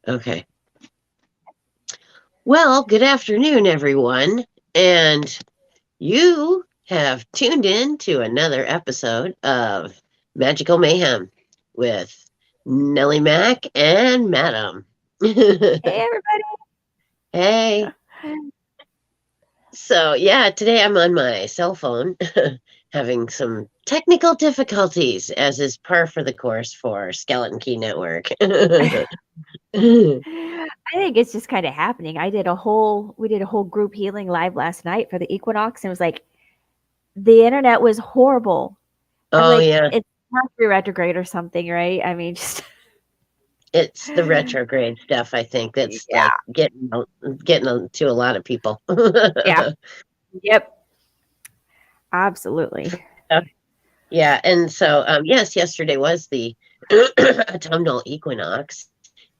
Okay. Well, good afternoon, everyone. And you have tuned in to another episode of Magical Mayhem with Nellie Mack and Madam. Hey, everybody. Hey. So, yeah, today I'm on my cell phone having some technical difficulties, as is par for the course for Skeleton Key Network. I think it's just kind of happening. We did a whole group healing live last night for the equinox, and it was like the internet was horrible. I'm Oh, like, yeah. it's Mercury Retrograde or something, right? I mean, just It's the retrograde stuff, I think, that's yeah, like getting to a lot of people. yeah, yep, absolutely. Yeah, and so yes, yesterday was the autumnal equinox,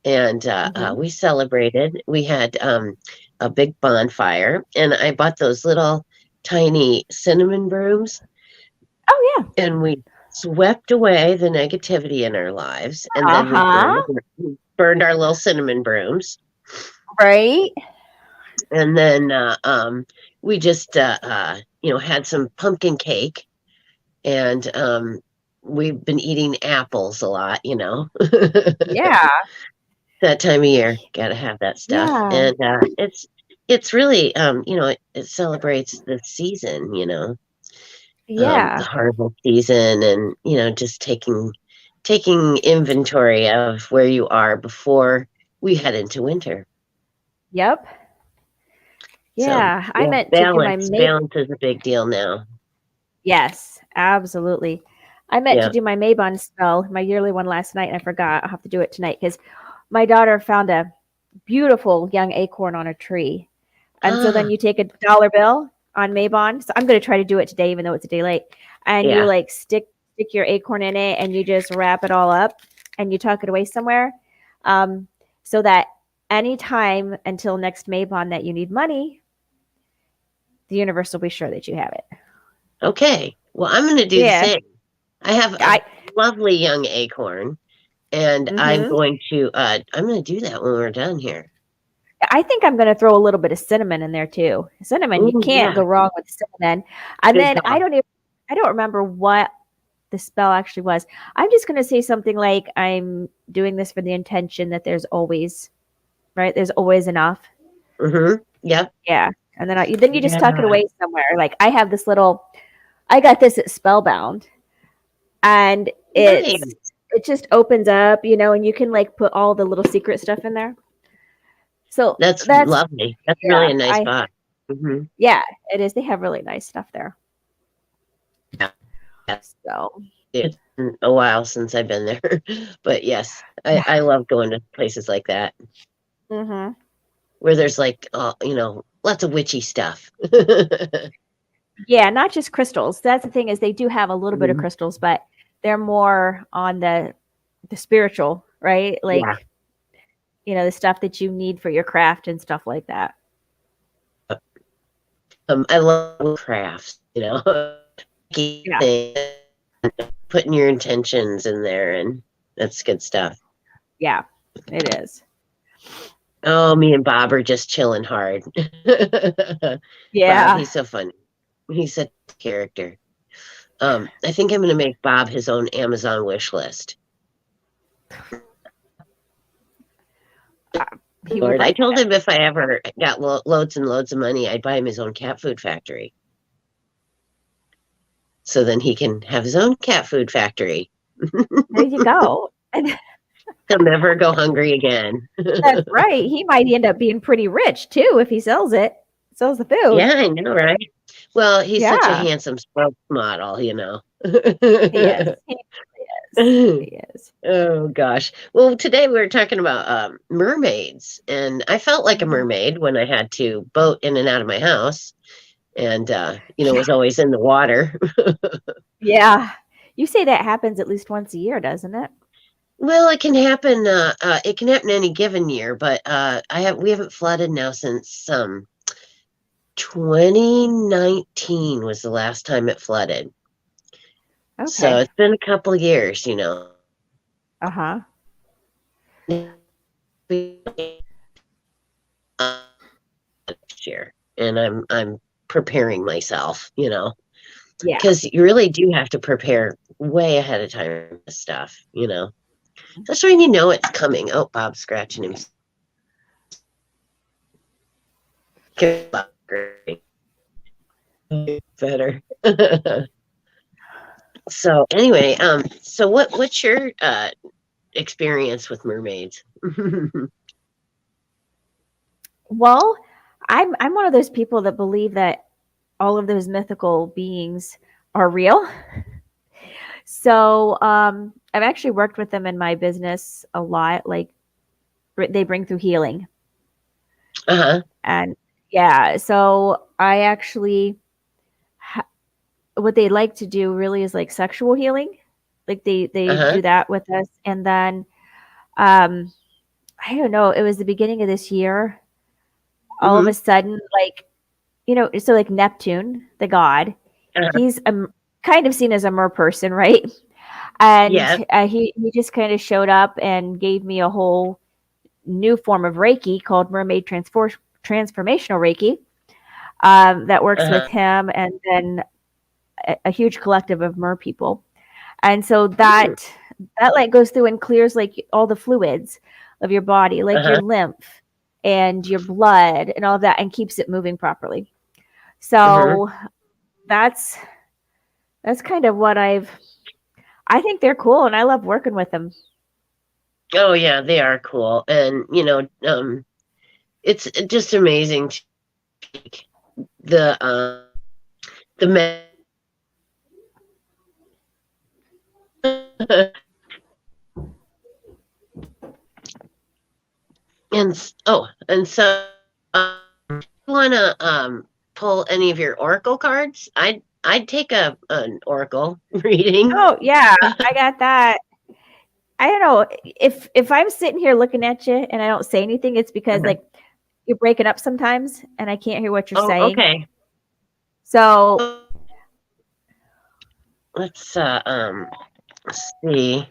and Hmm. we celebrated. We had a big bonfire, and I bought those little tiny cinnamon brooms, Oh yeah, and we swept away the negativity in our lives, and then we uh-huh, burned our little cinnamon brooms. right. And then we just had some pumpkin cake, and we've been eating apples a lot, Yeah, that time of year. Got to have that stuff. yeah, And it's really it celebrates the season, the yeah, harvest season, and just taking inventory of where you are before we head into winter. yep, So yeah. I yeah, meant to do my balance is a big deal now. Yes, absolutely. I meant to Yeah. do my Maybon spell, my yearly one last night, and I forgot. I'll have to do it tonight because my daughter found a beautiful young acorn on a tree. And so then Ah, you take a dollar bill on Maybon. So I'm going to try to do it today, even though it's a day late. And you yeah. like stick your acorn in it, and you just wrap it all up, and you tuck it away somewhere, so that anytime until next Maybon that you need money, the universe will be sure that you have it. Okay. Well, I'm going to do the Yeah, same. I have a I. lovely young acorn, and Mhm. I'm going to do that when we're done here. I think I'm going to throw a little bit of cinnamon in there too. Cinnamon, you Oh, can't yeah. go wrong with cinnamon. And Good then call. I don't remember what the spell actually was. I'm just going to say something like I'm doing this for the intention that there's always, right? There's always enough. Mm-hmm. Yep. Yeah. And then you just tuck it Yeah. away somewhere. Like I got this at Spellbound, and Nice. it just opens up, and you can like put all the little secret stuff in there. So That's that's, lovely. That's really yeah, a nice box. Mm-hmm. yeah, it is. They have really nice stuff there. Yeah. Yeah. So, It's been a while since I've been there, but yes, I love going to places like that hmm, where there's like, lots of witchy stuff. yeah, not just crystals. That's the thing, is they do have a little bit of Mhm. crystals, but they're more on the spiritual, right? Yeah. Like, the stuff that you need for your craft and stuff like that. I love crafts, Yeah, things, putting your intentions in there, and that's good stuff. yeah, it is. Oh, me and Bob are just chilling hard. Bob, Yeah. he's so funny. He's such a character. I think I'm going to make Bob his own Amazon wish list. uh, he would Lord, I like told that. him if I ever got loads and loads of money, I'd buy him his own cat food factory. So then he can have his own cat food factory. There you go. And He'll never go hungry again. that's right. He might end up being pretty rich too if he sells the food. Yeah, I know, right? Well, he's such a Yeah, handsome spokesmodel, you know. he is. He is. He is. Oh gosh. Well, today we were talking about mermaids, and I felt like a Mhm. mermaid when I had to boat in and out of my house, and was always in the water. Yeah. You say that happens at least once a year, doesn't it? Well, it can happen. It can happen any given year, but we haven't flooded now since 2019 was the last time it flooded. So Okay. it's been a couple years. Uh-huh. and I'm preparing myself, Yeah. because you really do have to prepare way ahead of time for this stuff, That's when you know it's coming. Oh, Bob's scratching himself. Better. So anyway, so what's your experience with mermaids? Well, I'm one of those people that believe that all of those mythical beings are real. So I've actually worked with them in my business a lot. Like they bring through healing, Uh-huh. and yeah. So I actually what they like to do really is like sexual healing. Like they Uh-huh. do that with us, and then um, I don't know. It was the beginning of this year. All of Mm-hmm. a sudden, like so like Neptune, the god, Uh-huh. he's kind of seen as a mer person, right? And Yeah. he just kind of showed up and gave me a whole new form of Reiki called Mermaid Transformational Reiki that works with Uh-huh. him and then a huge collective of mer people. And so Hmm. that like goes through and clears like all the fluids of your body, like your Uh-huh. lymph and your blood and all of that, and keeps it moving properly. Mm-hmm. So that's kind of what I think they're cool and I love working with them. Oh yeah, they are cool. And it's just amazing to take the and so you want to pull any of your oracle cards? I'd take an oracle reading. Oh yeah, I got that. I don't know if I'm sitting here looking at you and I don't say anything, it's because Uh-huh. like you're breaking up sometimes and I can't hear what you're Oh, saying. okay. So Let's see.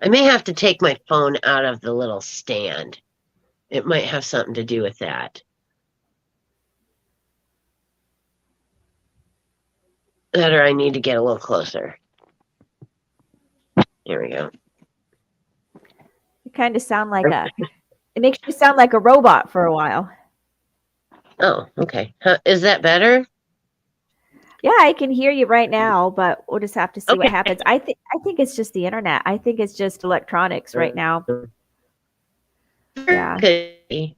I may have to take my phone out of the little stand. It might have something to do with that. That or I need to get a little closer. Here we go. you kind of sound like it makes you sound like a robot for a while. Oh, okay. Is that better? Yeah, I can hear you right now, but we'll just have to see what Okay. happens. I think it's just the internet. I think it's just electronics right now. Yeah. Okay.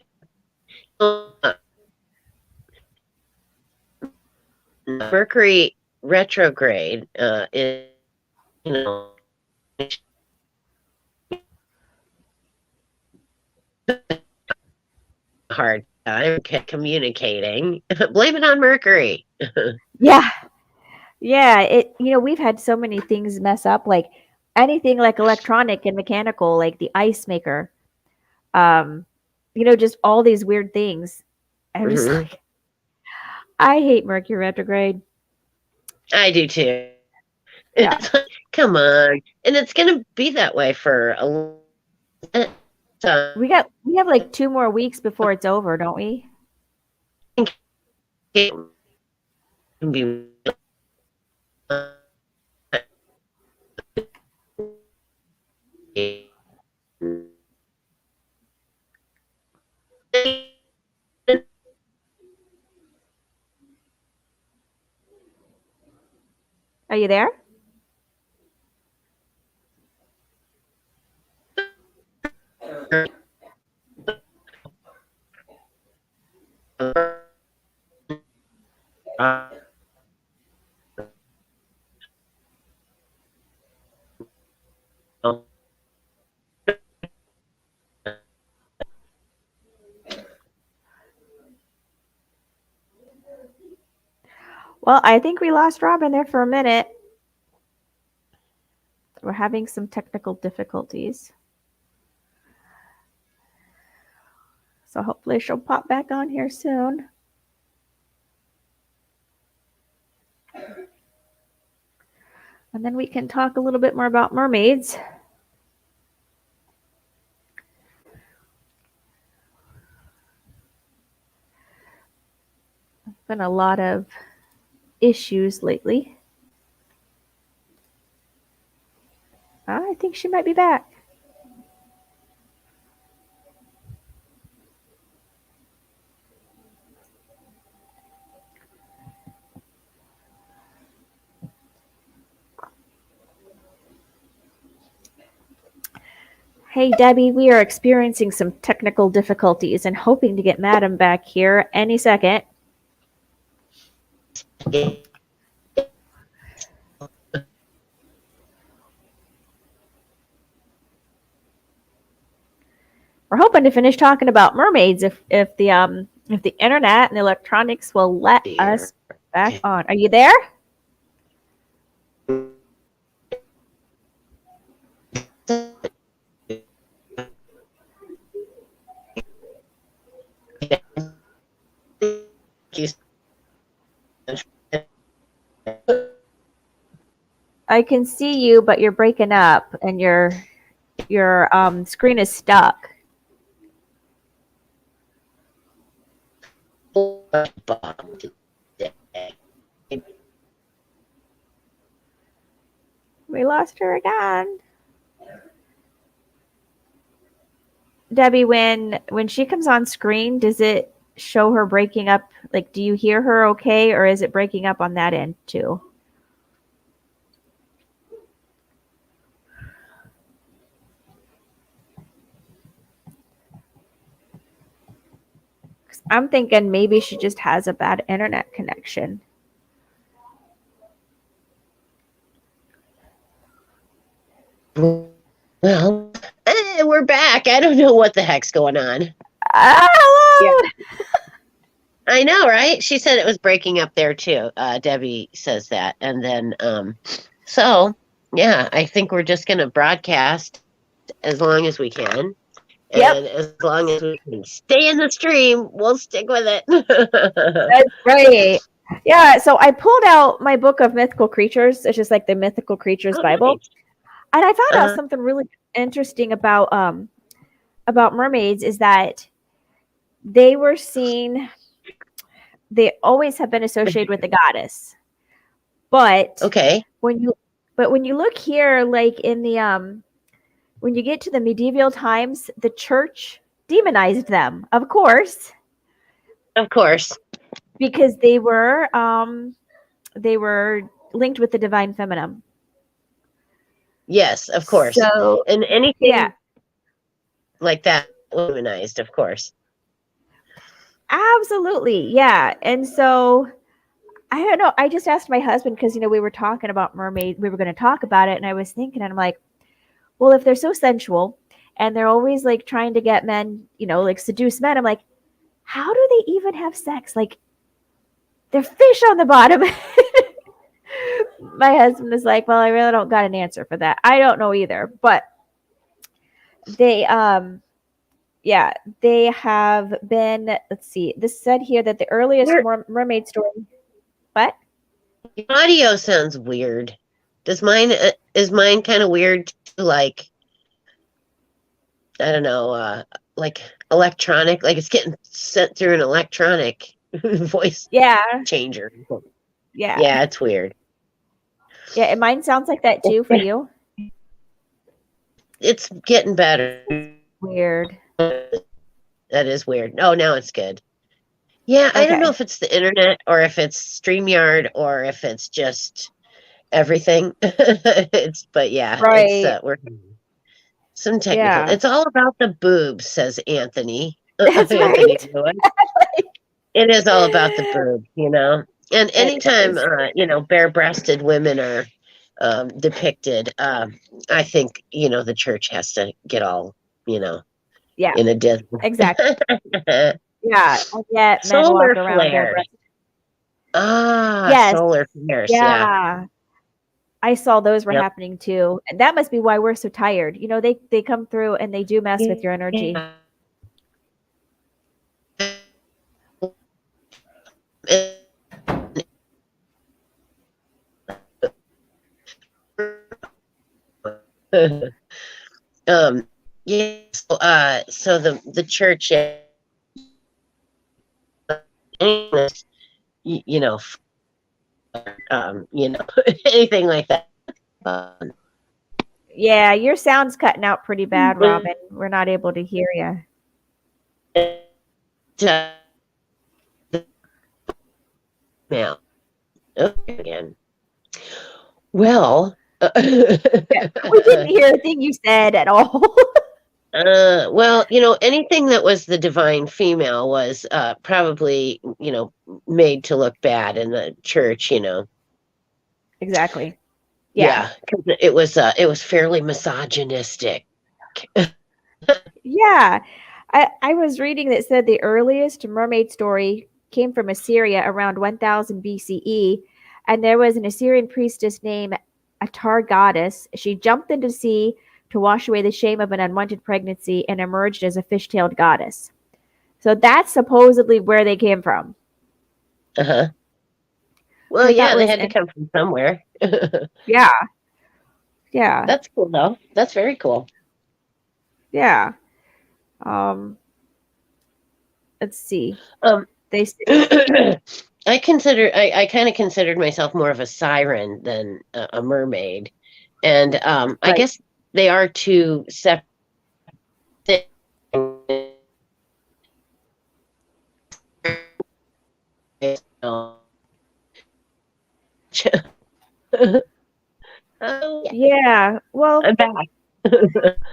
Mercury retrograde is, you know, hard time communicating. Blame it on Mercury. Yeah. Yeah, we've had so many things mess up, like anything like electronic and mechanical, like the ice maker. Um, just all these weird things. I'm just Mhm. like, I hate Mercury retrograde. I do too. Yeah. It's like, come on, and it's gonna be that way for a little bit. So, We have like 2 more weeks before it's over, don't we? I think it can be. Are you there? Well, I think we lost Robin there for a minute. We're having some technical difficulties. So hopefully she'll pop back on here soon. And then we can talk a little bit more about mermaids. Been a lot of issues lately. I think she might be back. Hey, Debbie, we are experiencing some technical difficulties and hoping to get Madam back here any second. We're hoping to finish talking about mermaids if the internet and the electronics will let us back on. Are you there? I can see you, but you're breaking up and your screen is stuck. We lost her again. Debbie, when she comes on screen, does it show her breaking up? Like, do you hear her okay, or is it breaking up on that end too? I'm thinking maybe she just has a bad internet connection. Well, we're back. I don't know what the heck's going on. Hello. Yeah. I know, right? She said it was breaking up there too. Debbie says that. And then, so yeah, I think we're just going to broadcast as long as we can. Yep. And as long as we can stay in the stream, we'll stick with it. That's right. Yeah, so I pulled out my book of mythical creatures. It's just like the Mythical Creatures Bible. Nice. And I found out something really interesting about mermaids is that they were seen, they always have been associated with the goddess. But when you look here, like in the when you get to the medieval times, the church demonized them, of course. Of course. Because they were linked with the divine feminine. Yes, of course. So, and anything like that womanized, of course. Absolutely. Yeah. And so I don't know. I just asked my husband because, we were talking about mermaid. We were going to talk about it. And I was thinking, and I'm like, well, if they're so sensual and they're always like trying to get men, like seduce men, I'm like, how do they even have sex? Like, they're fish on the bottom. My husband is like, well, I really don't got an answer for that. I don't know either. But they they have been, let's see, this said here that the earliest mermaid story. What? The audio sounds weird. Is mine kind of weird? Like, I don't know, like electronic, like it's getting sent through an electronic voice changer. Yeah, it's weird. Yeah, and mine sounds like that too for you. It's getting better. Weird. That is weird. Oh, now it's good. Yeah, I don't know if it's the internet or if it's StreamYard or if it's just everything. But yeah, right. We're some technical. Yeah. It's all about the boobs, says Anthony. That's right. It is all about the boobs, And anytime bare-breasted women are depicted, I think the church has to get all in a dead. Exactly. Yeah, yet solar flares. Yes. Solar flares. Yeah. I saw those were happening too. And that must be why we're so tired. They come through and they do mess with your energy. So the church you know, anything like that. Yeah, your sound's cutting out pretty bad, Robin. We're not able to hear you. Now, okay, again. Well, We didn't hear a thing you said at all. well, anything that was the divine female was probably, made to look bad in the church, Exactly. Yeah, 'cause it was fairly misogynistic. Yeah. I was reading that said the earliest mermaid story came from Assyria around 1000 BCE, and there was an Assyrian priestess named Atar goddess. She jumped into the sea to wash away the shame of an unwanted pregnancy and emerged as a fish-tailed goddess. So that's supposedly where they came from. Uh-huh. Well, yeah, they had to come from somewhere. Yeah. Yeah. That's cool though. That's very cool. Yeah. Let's see. They I kind of considered myself more of a siren than a mermaid, and right. I guess they are two separate things. Oh, yeah. Well, I'm back. Let's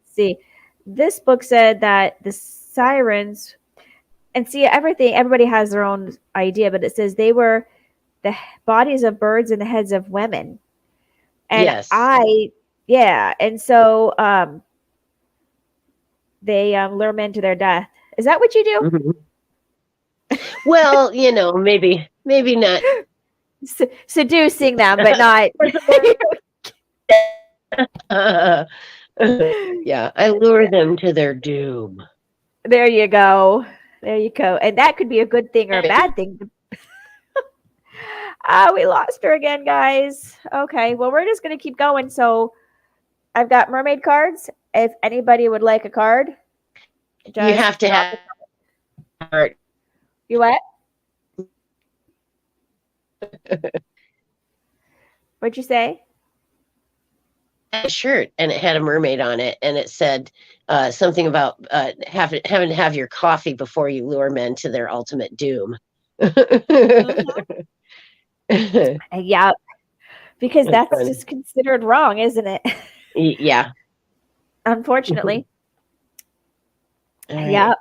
see. This book said that the sirens, and see, everybody has their own idea, but it says they were the bodies of birds and the heads of women. And yes. and so they lure men to their death. Is that what you do? Mm-hmm. Well, maybe not seducing them, but not. Yeah, I lure them to their doom. There you go. And that could be a good thing or a bad thing. We lost her again, guys. Okay, well, we're just going to keep going. So I've got mermaid cards. If anybody would like a card, you have to have a card. You what? What'd you say? A shirt, and it had a mermaid on it, and it said something about having to have your coffee before you lure men to their ultimate doom. Mm-hmm. Yeah, because that's just considered wrong, isn't it? Yeah. Unfortunately. Right. Yeah.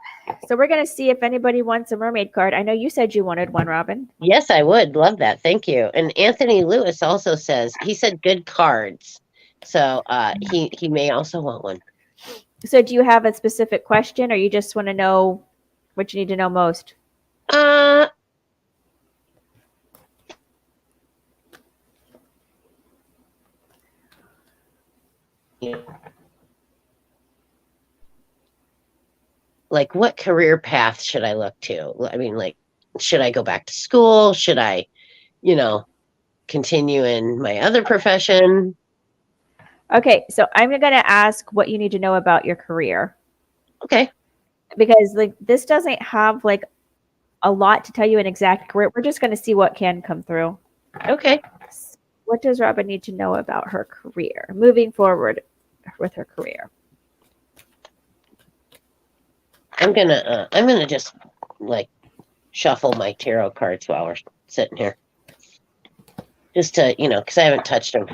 So we're going to see if anybody wants a mermaid card. I know you said you wanted one, Robin. Yes, I would. Love that. Thank you. And Anthony Lewis also he said good cards. So he may also want one. So do you have a specific question, or you just want to know what you need to know most? Like, what career path should I look to? I mean, like, should I go back to school? Should I, continue in my other profession? Okay, so I'm going to ask what you need to know about your career. Okay. Because this doesn't have a lot to tell you an exact career. We're just going to see what can come through. Okay. What does Robin need to know about her career? Moving forward with her career. I'm gonna just shuffle my tarot cards while we're sitting here. Just to, because I haven't touched them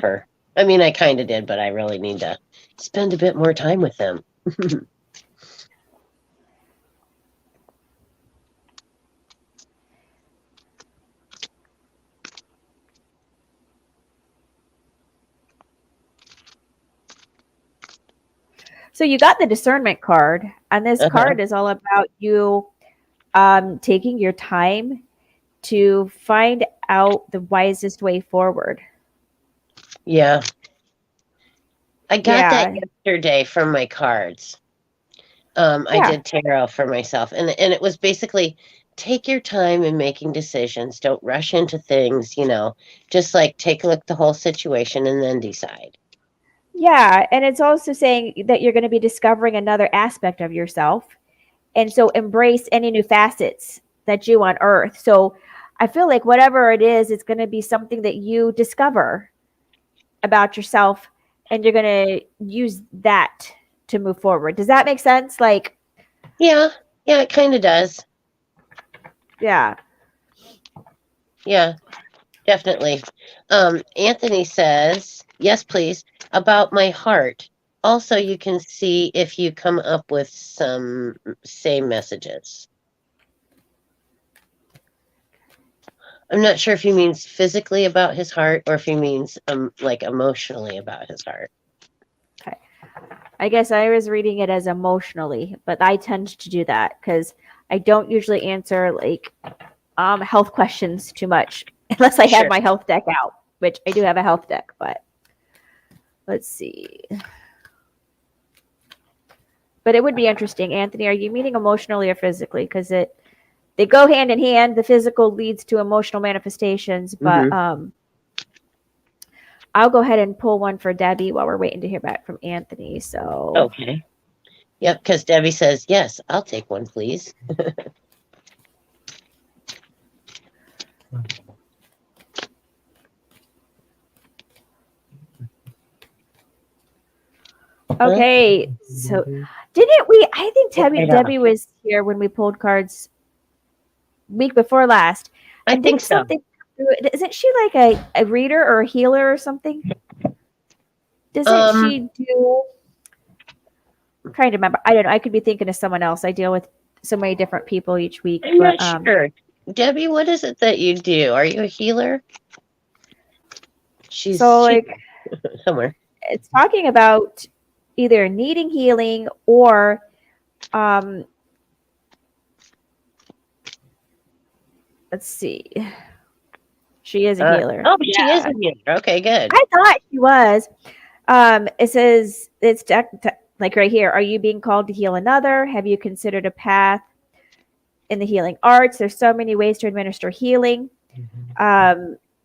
I kind of did, but I really need to spend a bit more time with them. So you got the Discernment card, and this card is all about you taking your time to find out the wisest way forward. Yeah. I got that yesterday from my cards. I did tarot for myself, and it was basically take your time in making decisions. Don't rush into things, just take a look at the whole situation and then decide. Yeah, and it's also saying that you're going to be discovering another aspect of yourself. And so embrace any new facets that you unearth. So I feel like whatever it is, it's going to be something that you discover about yourself, and you're going to use that to move forward. Does that make sense? Like, Yeah, it kind of does. yeah. Yeah, definitely. Anthony says, yes, please, about my heart. Also, you can see if you come up with some same messages. I'm not sure if he means physically about his heart or if he means like emotionally about his heart. Okay. I guess I was reading it as emotionally, but I tend to do that because I don't usually answer like health questions too much unless I have my health deck out, which I do have a health deck, but let's see. But it would be interesting, Anthony, are you meaning emotionally or physically? Because they go hand in hand. The physical leads to emotional manifestations, but I'll go ahead and pull one for Debbie while we're waiting to hear back from Anthony. So okay. Yep, because Debbie says, yes, I'll take one, please. okay, so didn't we? I think Debbie was here when we pulled cards week before last. I think so. Isn't she like a reader or a healer or something? Doesn't she do? I'm trying to remember. I don't know. I could be thinking of someone else. I deal with so many different people each week. I'm not sure. Debbie, what is it that you do? Are you a healer? She's like somewhere. It's talking about either needing healing or let's see. She is a healer. Oh, she is a healer. Okay, good. I thought she was. It says it's like right here. Are you being called to heal another? Have you considered a path in the healing arts? There's so many ways to administer healing.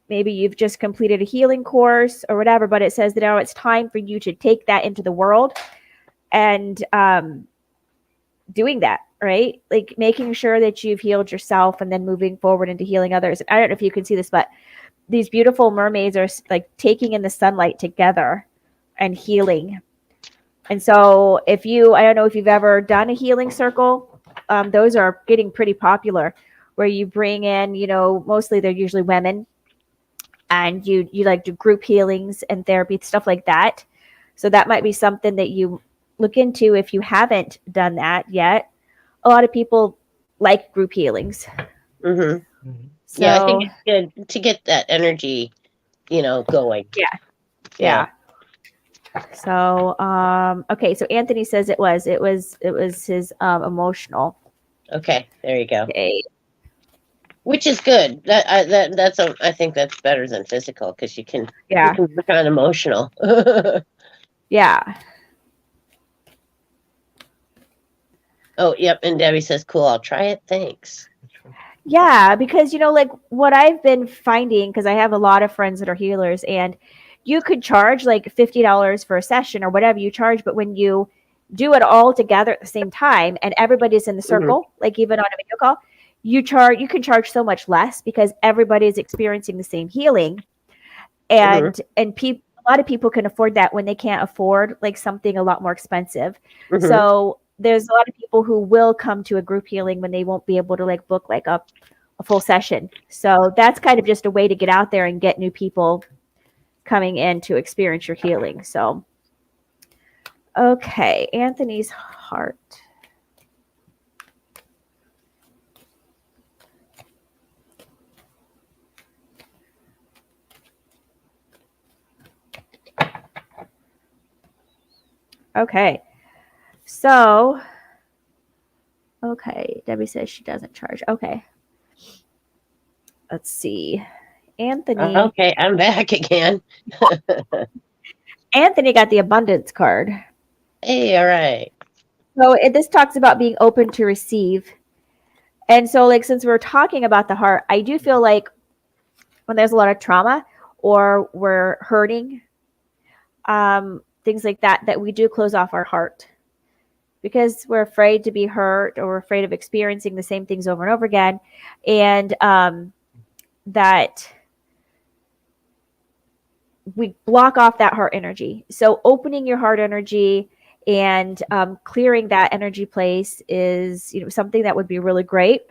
Maybe you've just completed a healing course or whatever, but it says that now it's time for you to take that into the world and doing that, right? Like making sure that you've healed yourself and then moving forward into healing others. I don't know if you can see this, but these beautiful mermaids are like taking in the sunlight together and healing. And so I don't know if you've ever done a healing circle. Those are getting pretty popular where you bring in, mostly they're usually women, and you like do group healings and therapy, stuff like that. So that might be something that you look into if you haven't done that yet. A lot of people like group healings. Mm-hmm. So, yeah, I think it's good to get that energy, going. Yeah. So, okay. So Anthony says it was his emotional. Okay, there you go. Okay. Which is good. I think that's better than physical because you can become emotional. Yeah. Oh, yep. And Debbie says, "Cool, I'll try it. Thanks." Yeah, because like what I've been finding, because I have a lot of friends that are healers, and you could charge like $50 for a session or whatever you charge, but when you do it all together at the same time and everybody's in the circle, like even on a video call, you can charge so much less because everybody is experiencing the same healing, and a lot of people can afford that when they can't afford like something a lot more expensive. So there's a lot of people who will come to a group healing when they won't be able to like book like a full session. So that's kind of just a way to get out there and get new people coming in to experience your healing. So, okay, Anthony's heart. Okay. So, okay, Debbie says she doesn't charge. Okay. Let's see. Anthony. Okay, I'm back again. Anthony got the abundance card. Hey, all right. So this talks about being open to receive. And so like since we're talking about the heart, I do feel like when there's a lot of trauma or we're hurting, things like that we do close off our heart because we're afraid to be hurt or we're afraid of experiencing the same things over and over again. And that we block off that heart energy. So opening your heart energy and clearing that energy place is, something that would be really great.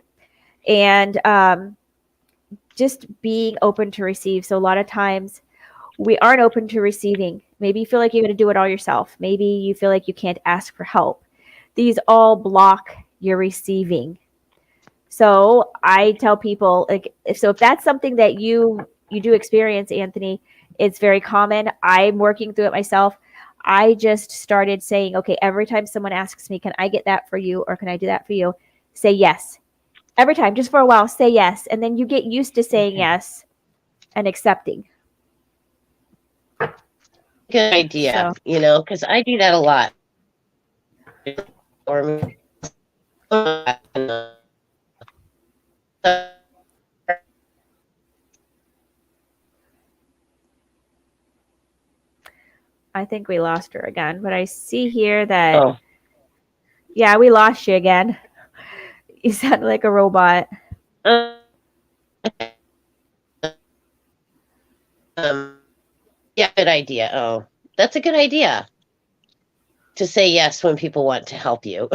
And just being open to receive. So a lot of times we aren't open to receiving. Maybe you feel like you're going to do it all yourself. Maybe you feel like you can't ask for help. These all block your receiving. So I tell people, like, so if that's something that you do experience, Anthony, it's very common. I'm working through it myself. I just started saying, okay, every time someone asks me, can I get that for you, or can I do that for you? Say yes. Every time, just for a while, say yes. And then you get used to saying yes and accepting. Good idea, So, because I do that a lot. Or I think we lost her again, but I see here that, oh, yeah, we lost you again. You sound like a robot. um, yeah, good idea. Oh, that's a good idea to say yes when people want to help you.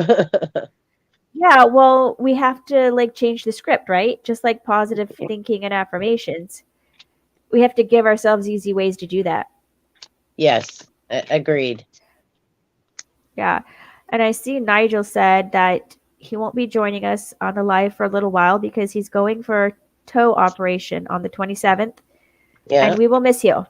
Yeah, well, we have to like change the script, right? Just like positive thinking and affirmations. We have to give ourselves easy ways to do that. Yes, agreed. Yeah. And I see Nigel said that he won't be joining us on the live for a little while because he's going for a toe operation on the 27th, Yeah. and we will miss you.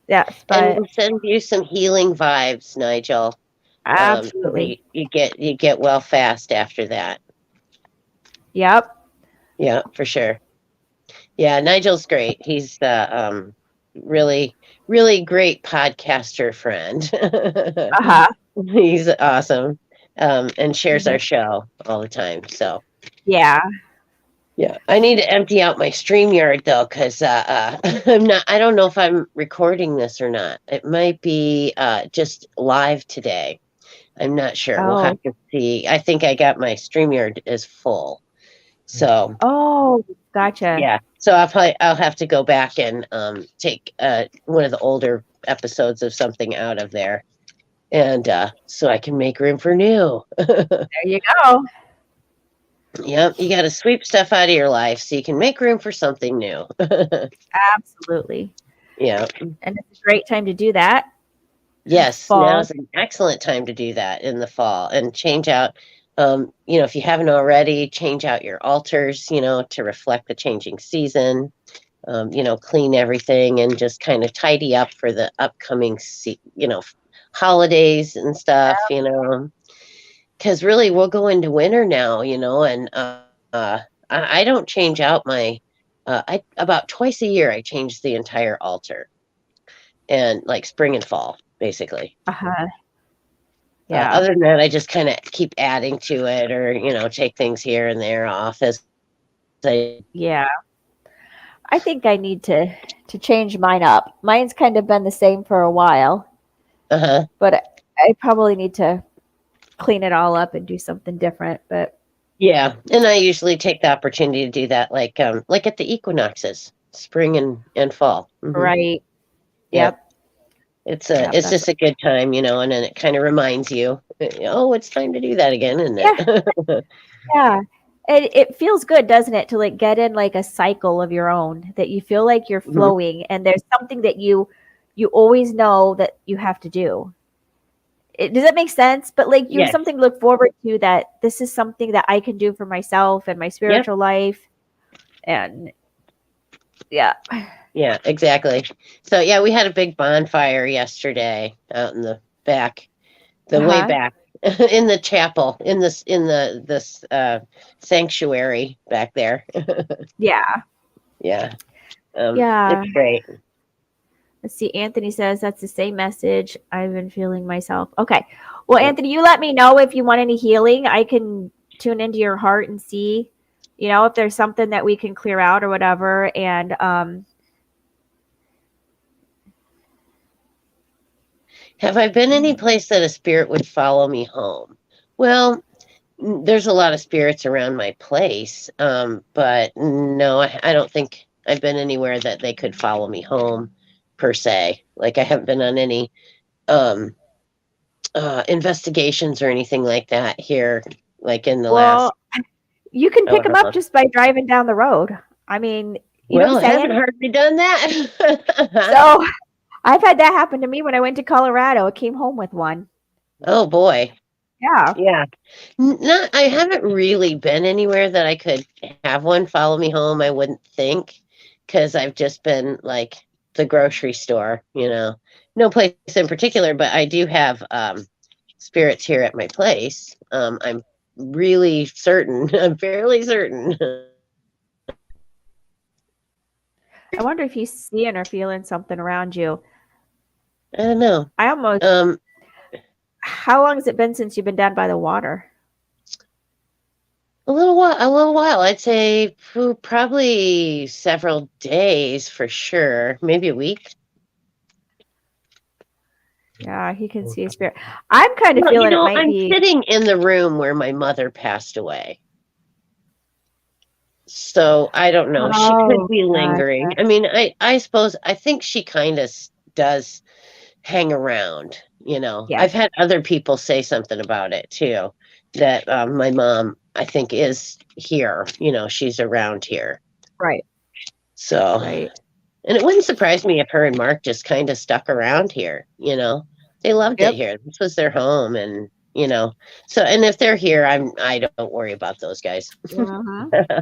Yes, And but we'll send you some healing vibes, Nigel. So that absolutely. you get well fast after that. Yep. Yeah, for sure. Yeah, Nigel's great. He's really really great podcaster friend. Uh-huh. He's awesome. And shares our show all the time. So Yeah. yeah, I need to empty out my StreamYard though, because I don't know if I'm recording this or not. It might be just live today. I'm not sure. We'll have Oh. to see. I think I got my StreamYard is full. So Oh, gotcha. yeah. So I'll have to go back and take one of the older episodes of something out of there, and so I can make room for new. There you go. Yep, you got to sweep stuff out of your life so you can make room for something new. Absolutely. Yeah. And it's a great time to do that. Yes, now Fall. is an excellent time to do that in the fall and change out. If you haven't already, change out your altars, to reflect the changing season. Clean everything and just kind of tidy up for the upcoming, holidays and stuff. Because really we'll go into winter now. And I don't change out my. I about twice a year I change the entire altar, and like spring and fall, basically. Uh-huh. Yeah. Other than that, I just kind of keep adding to it, or take things here and there off as I. Yeah. I think I need to change mine up. Mine's kind of been the same for a while, Uh-huh. but I probably need to clean it all up and do something different. But Yeah, and I usually take the opportunity to do that, like at the equinoxes, spring and fall. right. Yeah, Yep. it's Yep. it's just a good time, and then it kind of reminds you, oh, it's time to do that again, isn't Yeah. it? Yeah. It feels good, doesn't it, to like get in like a cycle of your own that you feel like you're Mhm. flowing and there's something that you always know that you have to do. Does that make sense? But like you have Yes. something to look forward to, that this is something that I can do for myself and my Yep. spiritual life. And yeah. Yeah. Exactly. So yeah, we had a big bonfire yesterday out in the back, the way Uh-huh. back in the chapel, in this sanctuary back there. Yeah. Yeah. Yeah. It's great. Let's see. Anthony says that's the same message I've been feeling myself. Okay. Well, Anthony, you let me know if you want any healing. I can tune into your heart and see, if there's something that we can clear out or whatever. And Have I been any place that a spirit would follow me home? Well, there's a lot of spirits around my place, but no, I don't think I've been anywhere that they could follow me home per se. Like I haven't been on any um investigations or anything like that here, like in the last, Well, you can pick them however up long. just by driving down the road. I mean, you know what Well, I'm I haven't saying? hardly done that. So I've had that happen to me when I went to Colorado. I came home with one. Oh boy. Yeah. Yeah. Not, I haven't really been anywhere that I could have one follow me home, I wouldn't think, because I've just been like the grocery store, no place in particular, but I do have spirits here at my place. I'm really certain, I'm fairly certain. I wonder if you seeing or feeling something around you. I don't know. I almost, Um, how long has it been since you've been down by the water? a little while. I'd say probably several days for sure, maybe a week. Yeah, he can see a spirit. I'm kind of Well, feeling it might I'm be, sitting in the room where my mother passed away. So I don't know. She could oh, be God. lingering. I mean, I suppose I think she kind of does hang around. Yeah, I've had other people say something about it too. That my mom, I think, is here. She's around here. right, So, right. and it wouldn't surprise me if her and Mark just kind of stuck around here. They loved it Yep. here. This was their home, and so, and if they're here, I don't worry about those guys. Uh-huh.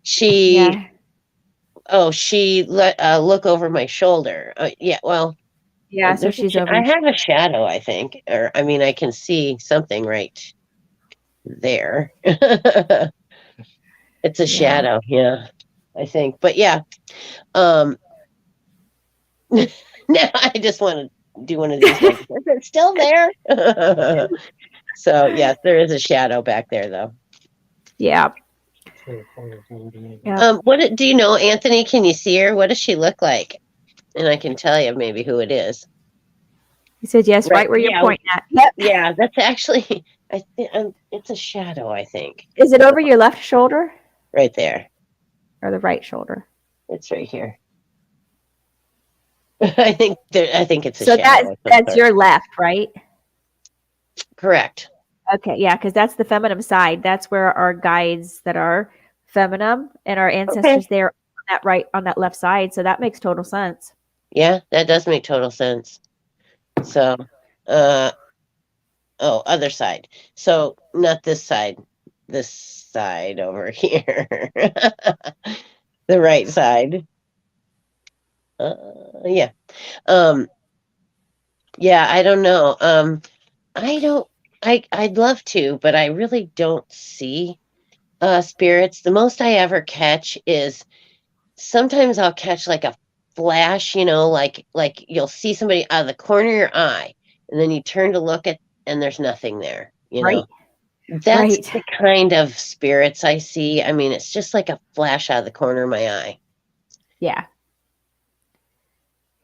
She Yeah. she let look over my shoulder. Yeah, well, Yeah, so she's over I your have a shadow, I think, or I mean, I can see something right there. It's a yeah. shadow, yeah, I think. But yeah, um, now I just want to do one of these. Like, is it still there? So yes, there is a shadow back there, though. Yeah. Yeah. Do you know, Anthony? Can you see her? What does she look like? And I can tell you maybe who it is. He said yes, Right. right where you're Yeah. pointing at. Yep. Yeah. That's actually. I think it's a shadow. I think Is it over your left shoulder right there. or the right shoulder? It's right here. I think there. I think it's a So shadow of some that's sort. your left, right? Correct. Okay, yeah, because that's the feminine side. That's where our guides that are feminine and our Okay. ancestors there on that right on that left side. So that makes total sense. Yeah, that does make total sense. So, uh, oh, other side. So not this side. This side over here. The right side. Yeah. Um. Yeah. I don't know. I don't. I'd love to, but I really don't see spirits. The most I ever catch is sometimes I'll catch like a flash, like you'll see somebody out of the corner of your eye, and then you turn to look at, and there's nothing there. Right. That's Right. the kind of spirits I see. I mean, it's just like a flash out of the corner of my eye. Yeah.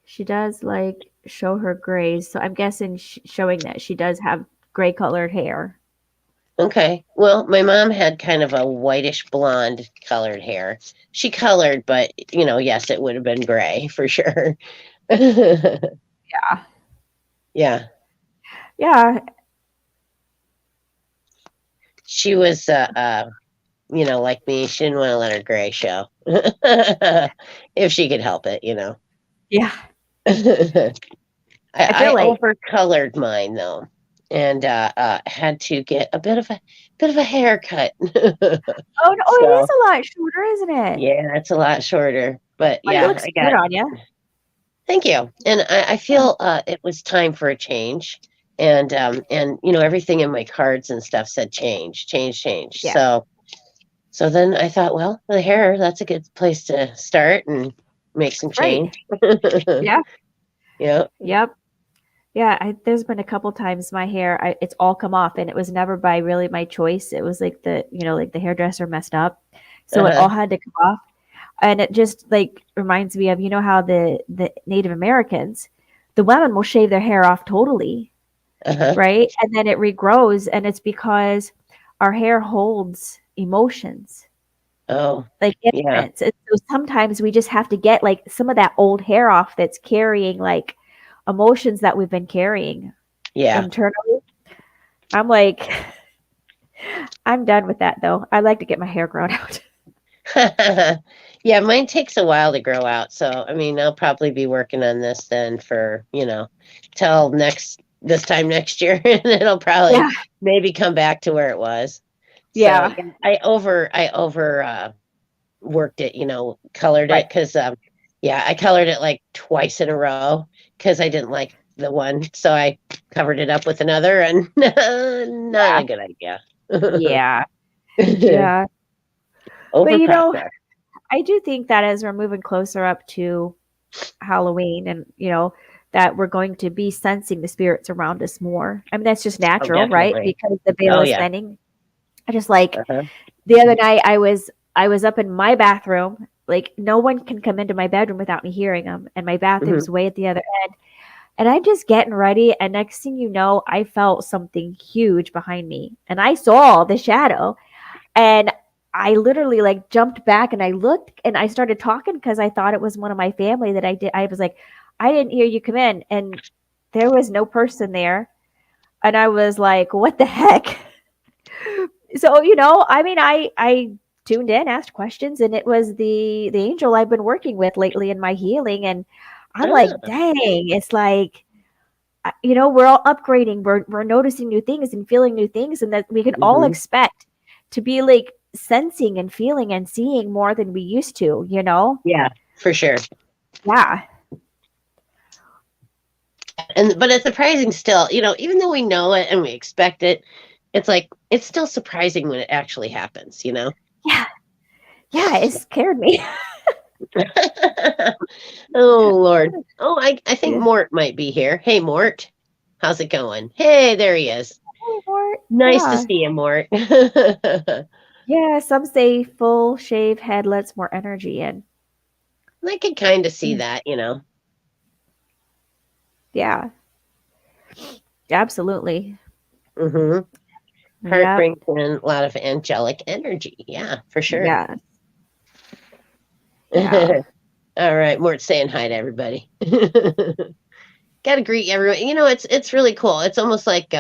She does like show her grays. So I'm guessing showing that she does have gray colored hair. Okay. Well, my mom had kind of a whitish blonde colored hair. She colored, but yes, it would have been gray for sure. Yeah. Yeah. Yeah. She was like me, she didn't want to let her gray show. If she could help it. Yeah. I, I feel I like overcolored mine though, and had to get a bit of a haircut. oh no, oh, it is So a lot shorter, isn't it? yeah, it's a lot shorter. But But it yeah, looks I good got. on you. Thank you, and I Yeah. feel it was time for a change, and everything in my cards and stuff said change, change, change. Yeah. So then I thought, well, the hair, that's a good place to start and make some Right. change. Yeah. Yeah. Yep. Yeah, there's been a couple times my hair, it's all come off, and it was never by really my choice. It was like like the hairdresser messed up, so it Uh-huh. all had to come off. And it just like reminds me of how the Native Americans, the women will shave their hair off totally, Uh-huh. right? And then it regrows, and it's because our hair holds emotions. Oh, like yeah. innocence. And so sometimes we just have to get like some of that old hair off that's carrying like emotions that we've been carrying Yeah. internally. I'm like, I'm done with that though. I like to get my hair grown out. Yeah, mine takes a while to grow out. So, I mean, I'll probably be working on this then for, till this time next year, and it'll probably Yeah. maybe come back to where it was. So, Yeah. yeah, I over worked it, colored Right. it because, yeah, I colored it like twice in a row because I didn't like the one. So I covered it up with another, and not Yeah. a good idea. Yeah. Yeah. But Over I process. do think that as we're moving closer up to Halloween and, that we're going to be sensing the spirits around us more. I mean, that's just Oh, natural, right? definitely. Because the veil Oh, is yeah. thinning. I just like Uh-huh. the other night I was up in my bathroom. Like no one can come into my bedroom without me hearing them, and my bathroom's Mhm. way at the other end. And I'm just getting ready, and next thing you know, I felt something huge behind me, and I saw the shadow, and I literally like jumped back and I looked and I started talking because I thought it was one of my family that I did. I was like, I didn't hear you come in, and there was no person there, and I was like, what the heck? So I mean, I tuned in, asked questions, and it was the angel I've been working with lately in my healing, and I'm like, Ah, dang, it's like we're all upgrading, we're noticing new things and feeling new things, and that we can all mhm. expect to be like sensing and feeling and seeing more than we used to. Yeah, for sure. Yeah, But it's surprising still, even though we know it and we expect it, it's like it's still surprising when it actually happens. yeah, yeah, it scared me. Oh Lord. Oh, I think Yeah. Mort might be here. Hey Mort. How's it going? Hey, there he is. Hey, Mort. Nice to Yeah. see you, Mort. Yeah, some say full shave head lets more energy in. I could kind of see Mm. that. Yeah, absolutely. Hmm. Heart Yep. brings in a lot of angelic energy. Yeah, for sure. Yeah. Yeah. All right, Mort's saying hi to everybody. Gotta greet everyone. It's really cool. It's almost like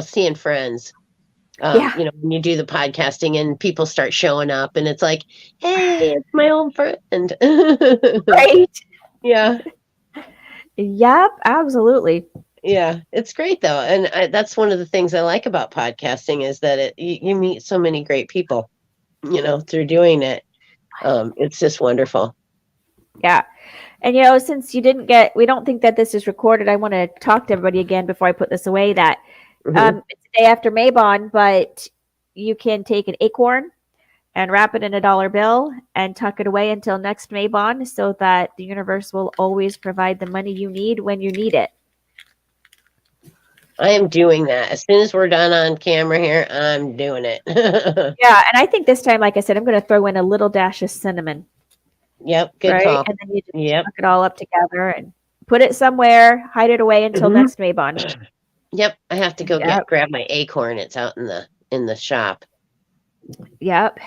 seeing friends. Yeah. When you do the podcasting and people start showing up and it's like, hey, it's my old friend. Right. Yeah. Yep. Absolutely. Yeah. It's great though. And that's one of the things I like about podcasting is that you meet so many great people, through doing it. It's just wonderful. Yeah. And since we don't think that this is recorded, I want to talk to everybody again before I put this away. That Hmm. it's the day after Maybon, but you can take an acorn and wrap it in a dollar bill and tuck it away until next Maybon, so that the universe will always provide the money you need when you need it. I am doing that. As soon as we're done on camera here, I'm doing it. Yeah, and I think this time, like I said, I'm going to throw in a little dash of cinnamon, Yep. Good right? call. And then you just Yep. tuck it all up together and put it somewhere, hide it away until Hmm. next Maybon. Yep. I have to go Yep. grab my acorn. It's out in the shop. Yep.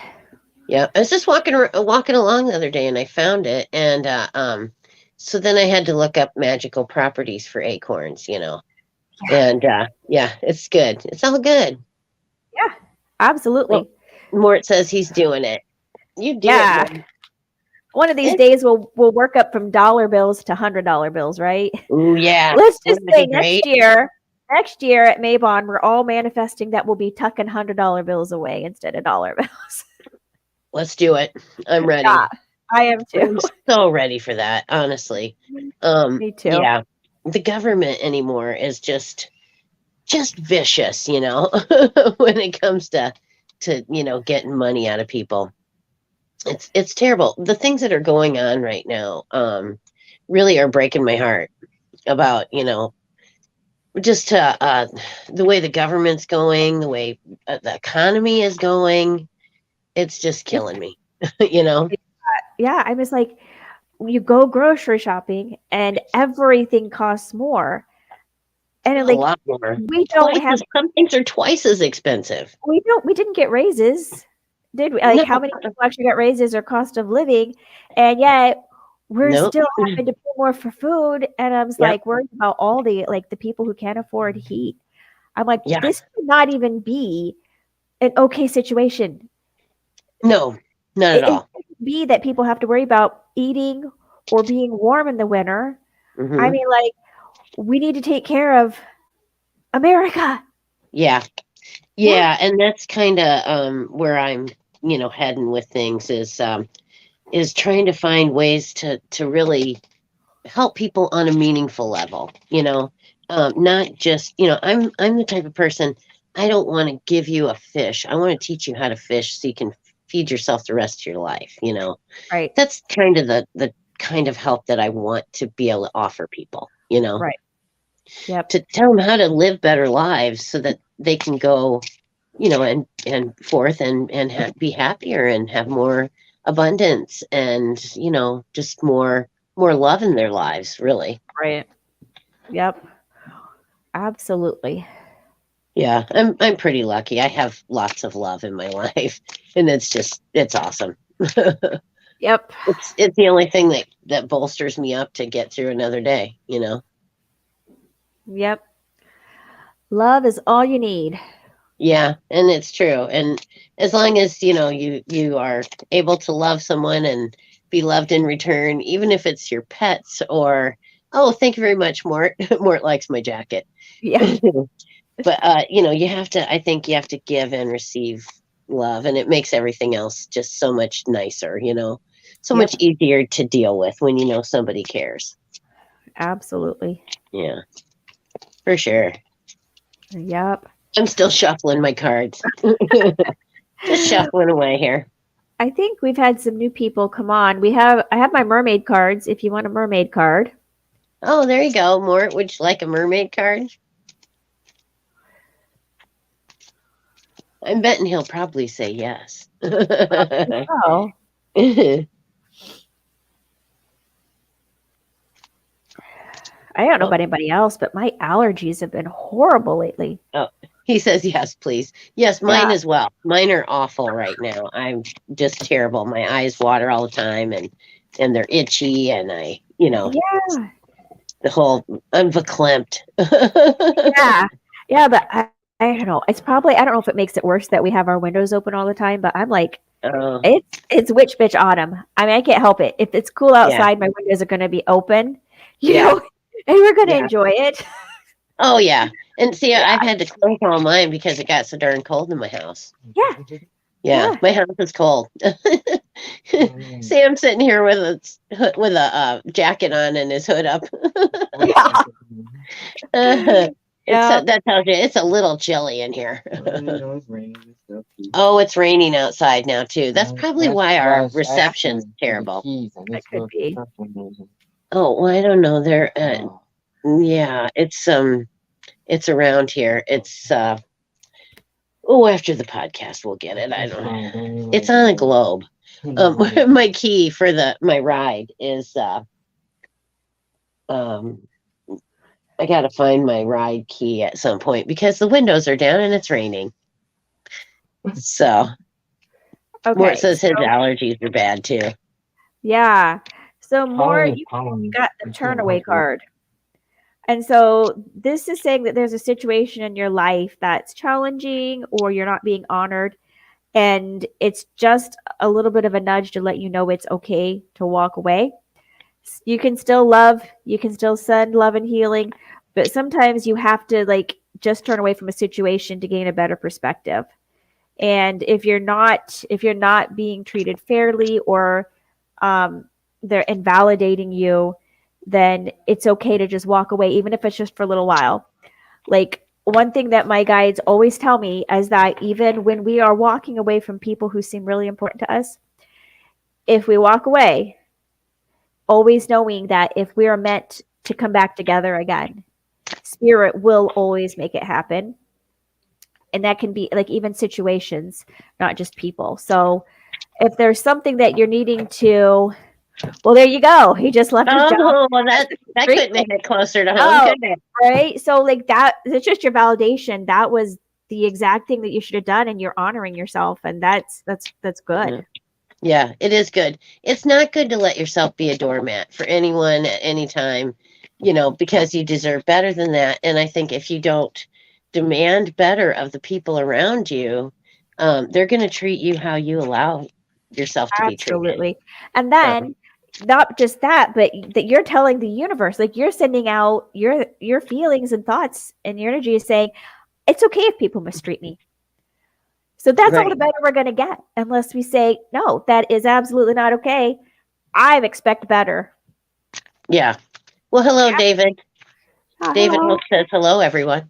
Yeah, I was just walking along the other day and I found it, and so then I had to look up magical properties for acorns. Yeah. And yeah, it's good. It's all good. Yeah. Well, Absolutely. Mort says he's doing it. You do it, Yeah. Mort. One of these It, days we'll work up from dollar bills to $100 bills, right? ooh, yeah, Let's just wouldn't it say be great? next year at Maybon, we're all manifesting that we'll be tucking $100 bills away instead of dollar bills. Let's do it. I'm Yeah, ready. I am too. I'm so ready for that, honestly. Me too. Yeah, the government anymore is just vicious, when it comes to getting money out of people. It's terrible. The things that are going on right now really are breaking my heart about, just the way the government's going, the way the economy is going. It's just Yeah, killing me, you know. yeah. I'm just like, you go grocery shopping and everything costs more. And A like lot more. we don't have Some things are twice as expensive. we didn't get raises. Did we? No, Like, how many people actually got raises or cost of living? And yet we're nope. still having to pay more for food. And I was Yep. like worried about all the people who can't afford heat. I'm like, Yeah. this could not even be an okay situation. No, not at It all. could be that people have to worry about eating or being warm in the winter. I Hmm. mean, like, we need to take care of America. Yeah. Yeah, Yeah. And that's kind of where I'm, heading with things is trying to find ways to really help people on a meaningful level, not just, I'm the type of person, I don't want to give you a fish. I want to teach you how to fish so you can feed yourself the rest of your life. right, That's kind of the kind of help that I want to be able to offer people, right. Yep, to tell them how to live better lives so that they can go, and forth and be happier and have more abundance and, just more love in their lives, really. right. Yep, absolutely. Yeah, I'm pretty lucky. I have lots of love in my life, and it's awesome. Yep, It's the only thing that bolsters me up to get through another day. yep. Love is all you need. Yeah, and it's true. And as long as, you are able to love someone and be loved in return, even if it's your pets or, oh, thank you very much, Mort. Mort likes my jacket. Yeah, But I think you have to give and receive love, and it makes everything else just so much nicer, so much yep, easier to deal with when you know somebody cares. absolutely. Yeah, for sure. Yep. I'm still shuffling my cards. Just shuffling away here. I think we've had some new people come on. I have my mermaid cards if you want a mermaid card. Oh, there you go. Mort, would you like a mermaid card? I'm betting he'll probably say yes. Oh, I don't know Oh, about anybody else, but my allergies have been horrible lately. oh, he says yes, please. Yes, mine Yeah, as well. Mine are awful right now. I'm just terrible. My eyes water all the time, and they're itchy, and yeah, the whole I'm verklempt. yeah, yeah. But I don't know. It's probably I don't know if it makes it worse that we have our windows open all the time. But I'm like, Oh, it's witch bitch autumn. I mean, I can't help it. If it's cool yeah, outside, my windows are going to be open, you yeah, know, and we're going to yeah. enjoy it. Oh, yeah. And see, Yeah, I've had to close all mine because it got so darn cold in my house. yeah, Yeah, yeah, my house is cold. See, I'm sitting here with a jacket on and his hood up. yeah, yeah. That tells you it's a little chilly in here. Oh, it's raining outside now too. That's probably why our reception's terrible. That could be. Oh, well, I don't know. Yeah, it's around here. After the podcast we'll get it. I don't know. It's on a globe. My key for my ride is um I gotta find my ride key at some point because the windows are down and it's raining. So Mort Okay, says his so allergies are bad too. yeah, so more you got the turn away card. And so this is saying that there's a situation in your life that's challenging or you're not being honored. And it's just a little bit of a nudge to let you know it's okay to walk away. You can still love, you can still send love and healing, but sometimes you have to like just turn away from a situation to gain a better perspective. And if you're not being treated fairly or they're invalidating you, then it's okay to just walk away, even if it's just for a little while. Like one thing that my guides always tell me is that even when we are walking away from people who seem really important to us, if we walk away, always knowing that if we are meant to come back together again, spirit will always make it happen. And that can be like even situations, not just people. So if there's something that you're needing to, well, there you go. He just left his job. Oh, well, that could make it closer to home, Oh, couldn't it? right. So like that, it's just your validation. That was the exact thing that you should have done, and you're honoring yourself, and that's good. Yeah, it is good. It's not good to let yourself be a doormat for anyone at any time, because you deserve better than that. And I think if you don't demand better of the people around you, they're going to treat you how you allow yourself to be treated. Absolutely. And So, then not just that, but that you're telling the universe, like you're sending out your feelings and thoughts, and your energy is saying it's okay if people mistreat me. So that's all the right. better we're going to get, unless we say no, that is absolutely not okay. I expect better. Yeah. Well, hello, Yeah. David. David Hello. Hope says hello, everyone.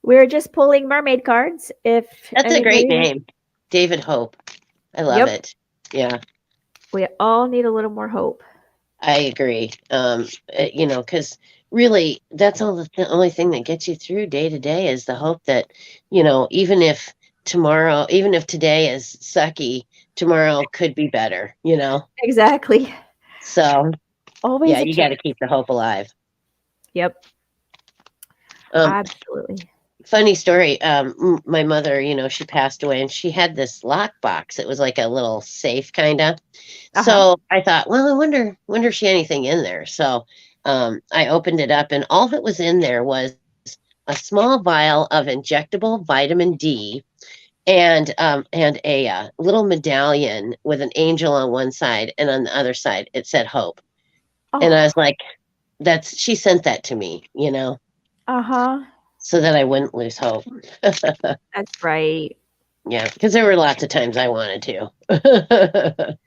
We're just pulling mermaid cards. If That's a great anybody has, name, David Hope. I love yep, it. Yeah. we all need a little more hope. I agree. Because really, that's all the only thing that gets you through day to day is the hope that, even if today is sucky, tomorrow could be better. Exactly. So, yeah, Always a you got chance. to keep the hope alive. Yep, Um, absolutely. Funny story. My mother, she passed away and she had this lock box. It was like a little safe kind of. Uh-huh. So I thought, well, I wonder if she had anything in there. So I opened it up and all that was in there was a small vial of injectable vitamin D and a little medallion with an angel on one side and on the other side it said hope. And I Oh, was like, she sent that to me, uh-huh. so that I wouldn't lose hope. That's right. Yeah, because there were lots of times I wanted to. That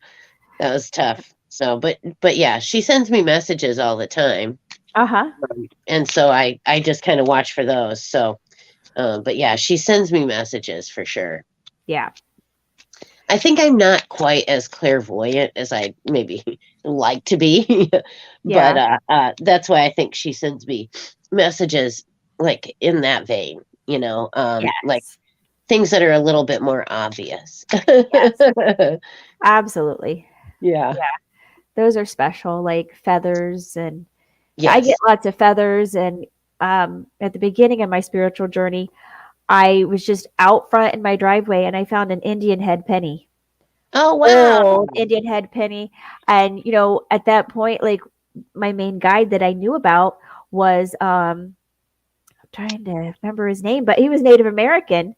was tough. So, but yeah, she sends me messages all the time, Uh-huh. and so I just kind of watch for those. So, but yeah, she sends me messages for sure. Yeah. I think I'm not quite as clairvoyant as I maybe like to be, but Yeah. that's why I think she sends me messages like in that vein, like Yes. things that are a little bit more obvious. Yes. Absolutely. Yeah. Yeah. Those are special, like feathers, and I get Yes. lots of feathers. And at the beginning of my spiritual journey, I was just out front in my driveway and I found an Indian head penny. Oh, wow. Old Indian head penny. And at that point, like, my main guide that I knew about was I'm trying to remember his name, but he was Native American,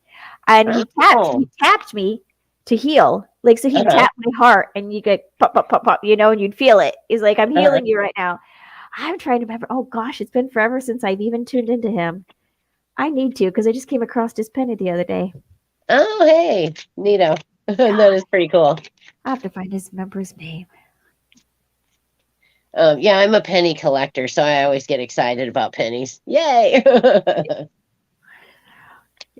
and he Oh. tapped me to heal. Like, so he Uh-huh. tapped my heart, and you get pop pop pop pop, and you'd feel it. He's like, I'm Uh-huh. healing you right now. I'm trying to remember. Oh gosh, it's been forever since I've even tuned into him. I need to, because I just came across his penny the other day. Oh, hey, Nito. That is pretty cool. I have to remember his name. Yeah, I'm a penny collector, so I always get excited about pennies. Yay!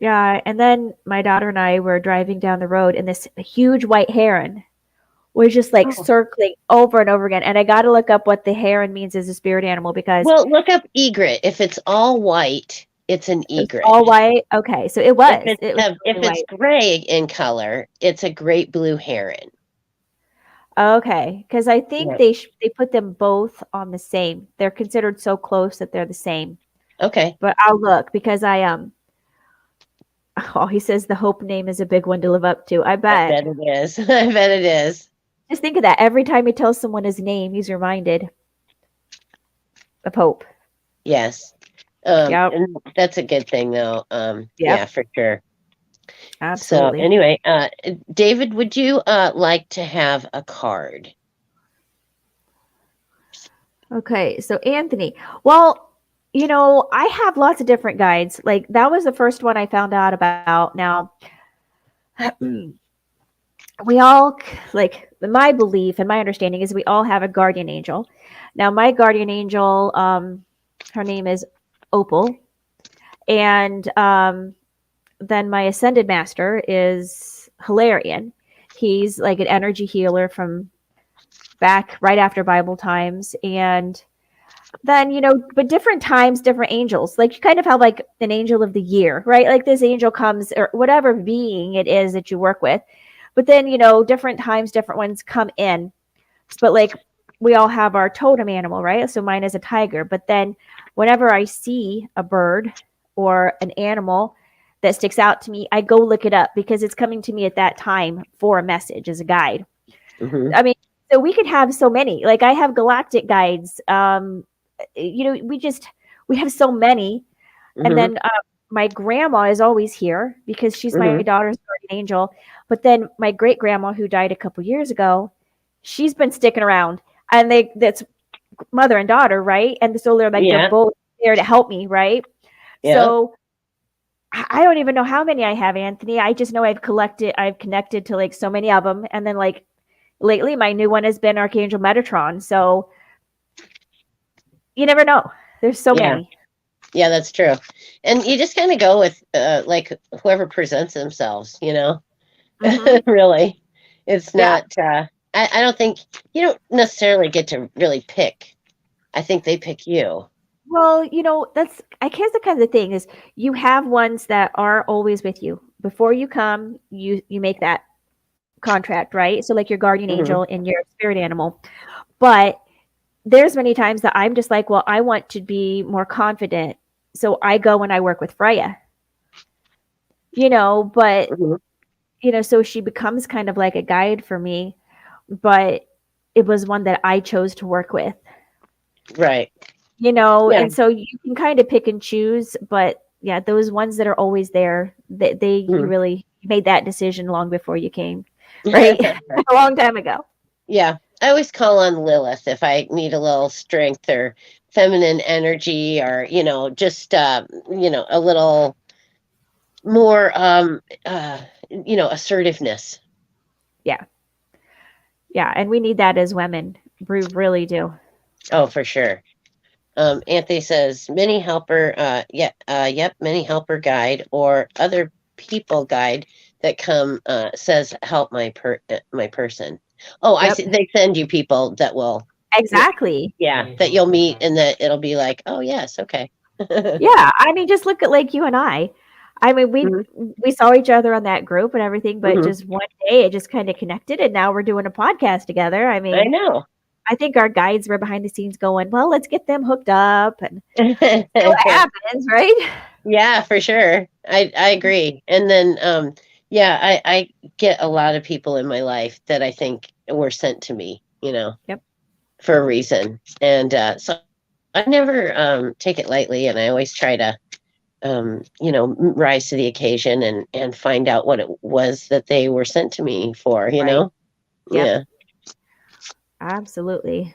Yeah, and then my daughter and I were driving down the road, and this huge white heron was just like Oh. circling over and over again. And I got to look up what the heron means as a spirit animal, because Well, look up egret. If it's all white, it's an it's all egret. white. Okay, so it If was. it's It was if totally it's white. gray in color, it's a great blue heron. Okay, because I think Yeah. they put them both on the same. They're considered so close that they're the same. Okay. But I'll look, because I. Oh, he says the Hope name is a big one to live up to. I I bet. bet it is. I bet it is. Just think of that. Every time he tells someone his name, he's reminded of Hope. Yes. Yep. And that's a good thing though. Yeah, Yep. for sure. So Absolutely. anyway, David, would you like to have a card? Okay, so Anthony. Well, I have lots of different guides. Like, that was the first one I found out about. Now, we all, like, my belief and my understanding is we all have a guardian angel. Now, my guardian angel, her name is Opal, and then my ascended master is Hilarion. He's like an energy healer from back right after Bible times. And then, but different times, different angels. Like, you kind of have like an angel of the year, right? Like, this angel comes, or whatever being it is that you work with. But then, different times, different ones come in. But like, we all have our totem animal, right? So mine is a tiger. But then whenever I see a bird, or an animal that sticks out to me, I go look it up because it's coming to me at that time for a message as a guide. Mm-hmm. I mean, so we could have so many. Like I have galactic guides. We have so many. And Mm-hmm. then my grandma is always here because she's my Mm-hmm. daughter's guardian angel. But then my great grandma, who died a couple years ago, she's been sticking around, and that's mother and daughter, right? And so they're like they're Yeah. both there to help me, right? Yeah. So I don't even know how many I have, Anthony. I just know I've connected to like so many of them, and then like lately, my new one has been Archangel Metatron. So you never know. There's so Yeah. many. Yeah, that's true. And you just kind of go with like whoever presents themselves, you know? Mm-hmm. Really. It's Yeah. not I don't think you don't necessarily get to really pick. I think they pick you. Well, that's I guess the kind of thing is you have ones that are always with you. Before you come, you make that contract, right? So like your guardian Hmm. angel and your spirit animal. But there's many times that I'm just like, well, I want to be more confident. So I go and I work with Freya. But Hmm. so she becomes kind of like a guide for me, but it was one that I chose to work with. Right. Yeah. And so you can kind of pick and choose, but yeah, those ones that are always there, you Mhm. really made that decision long before you came, right? A long time ago. Yeah. I always call on Lilith if I need a little strength or feminine energy or, just a little more assertiveness. Yeah. Yeah. And we need that as women. We really do. Oh, for sure. Anthony says many helper, yep, many helper guide or other people guide that come says help my person. Oh, I Yep. see. They send you people that will, Exactly. yeah, that you'll meet and that it'll be like, oh yes, okay. Yeah. I mean, just look at like you and I. I mean, we Mhm. we saw each other on that group and everything, but Mhm. just one day it just kind of connected, and now we're doing a podcast together. I I mean, know. I think our guides were behind the scenes going, well, let's get them hooked up and see what happens, right? Yeah, for sure. I agree. And then yeah, I get a lot of people in my life that I think were sent to me, Yep. for a reason. And so I never take it lightly, and I always try to rise to the occasion and find out what it was that they were sent to me for, Right. Yep. Yeah. Absolutely.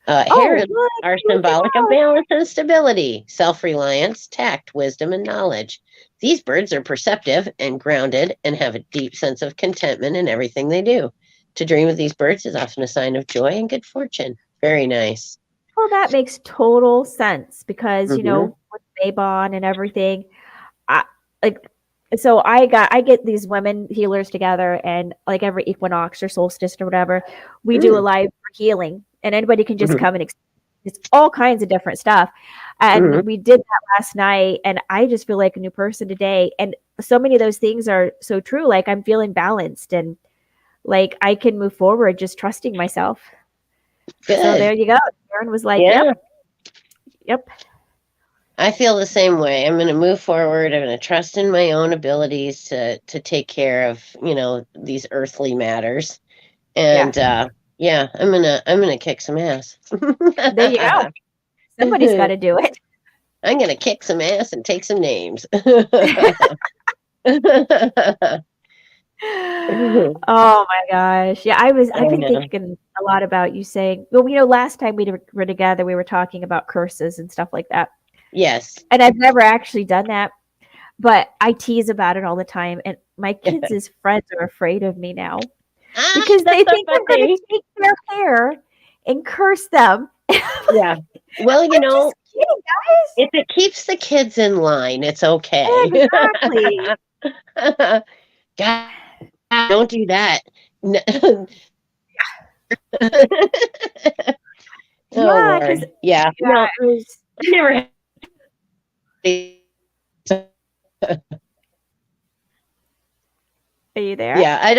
Oh, Herons look, are look it symbolic of out. balance and stability, self-reliance, tact, wisdom, and knowledge. These birds are perceptive and grounded and have a deep sense of contentment in everything they do. To dream of these birds is often a sign of joy and good fortune. Very nice. Well, that makes total sense because, Hmm. with Maybon and everything, I like so I get these women healers together, and like every equinox or solstice or whatever, we do a live healing, and anybody can just Hmm. come and it's all kinds of different stuff. And Hmm. we did that last night, and I just feel like a new person today. And so many of those things are so true. Like I'm feeling balanced and like I can move forward just trusting myself. So Good. there you go. Aaron was like, Yeah. yep, yep. I feel the same way. I'm going to move forward. I'm going to trust in my own abilities to take care of, these earthly matters. Yeah. And yeah, I'm gonna kick some ass. There you go. Somebody's got to do it. I'm gonna kick some ass and take some names. Oh my gosh. Yeah, I've I been know. thinking a lot about you saying, well, last time we were together, we were talking about curses and stuff like that. Yes. And I've never actually done that, but I tease about it all the time. And my kids' friends are afraid of me now because That's they so think I'm going funny. to take their hair and curse them. I'm Yeah. Well, just kidding, guys. if it keeps the kids in line, it's okay. Exactly. God, don't do that. Oh Yeah, because Lord. Yeah. yeah, No, it was. I never Are you there? Yeah, I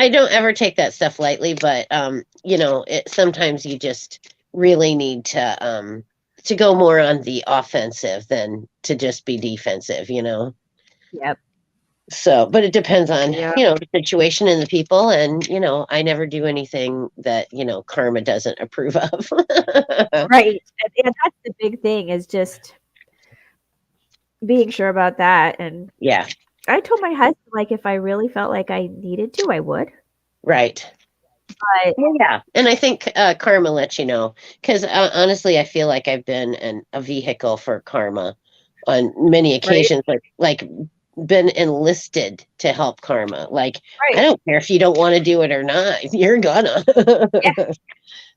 don't ever take that stuff lightly, but it sometimes you just really need to to go more on the offensive than to just be defensive, you know? Yep. So, but it depends on, Yeah. the situation and the people. And, I never do anything that, karma doesn't approve of. Right. And that's the big thing, is just being sure about that. And Yeah, I told my husband, like, if I really felt like I needed to, I would. right. But Well, yeah. And I think karma lets you know, because honestly, I feel like I've been a vehicle for karma on many right, occasions, like been enlisted to help karma. Like, I right, don't care if you don't want to do it or not, you're gonna. yeah, Or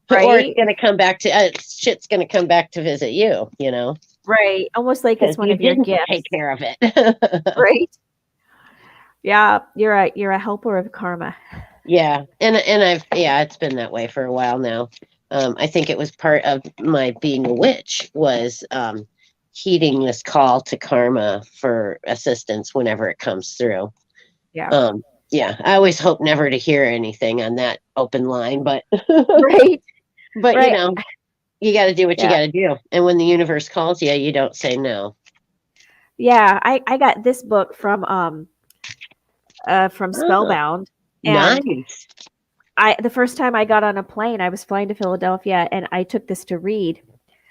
it's right, gonna come back to shit's gonna come back to visit you, right. Almost like because it's one you of your didn't gifts, take care of it. right? Yeah, you're a helper of karma. Yeah, and it's been that way for a while now. I think it was part of my being a witch was heeding this call to karma for assistance whenever it comes through. Yeah, Yeah, I always hope never to hear anything on that open line, but right, but right. you got to do what you Yeah, got to do, and when the universe calls you, you don't say no. yeah. I got this book from Oh, Spellbound, and nice. the first time I got on a plane, I was flying to Philadelphia, and I took this to read.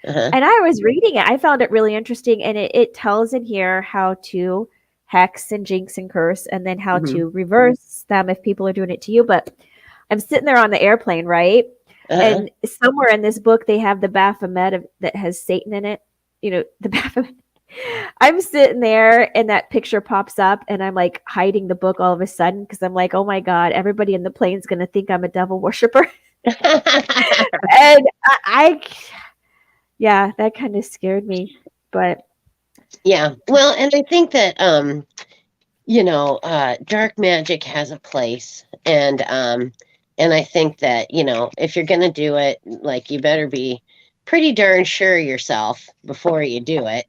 Uh-huh. And I was reading it. I found it really interesting, and it tells in here how to hex and jinx and curse, and then how Hmm. to reverse them if people are doing it to you. But I'm sitting there on the airplane, right? Uh-huh. And somewhere in this book, they have the Baphomet that has Satan in it. You know, the Baphomet. I'm sitting there, and that picture pops up, and I'm like hiding the book all of a sudden because I'm like, oh my God, everybody in the plane's going to think I'm a devil worshiper. And yeah, that kind of scared me. But Yeah. Well, and I think that dark magic has a place, and I think that, if you're gonna do it, like, you better be pretty darn sure yourself before you do it.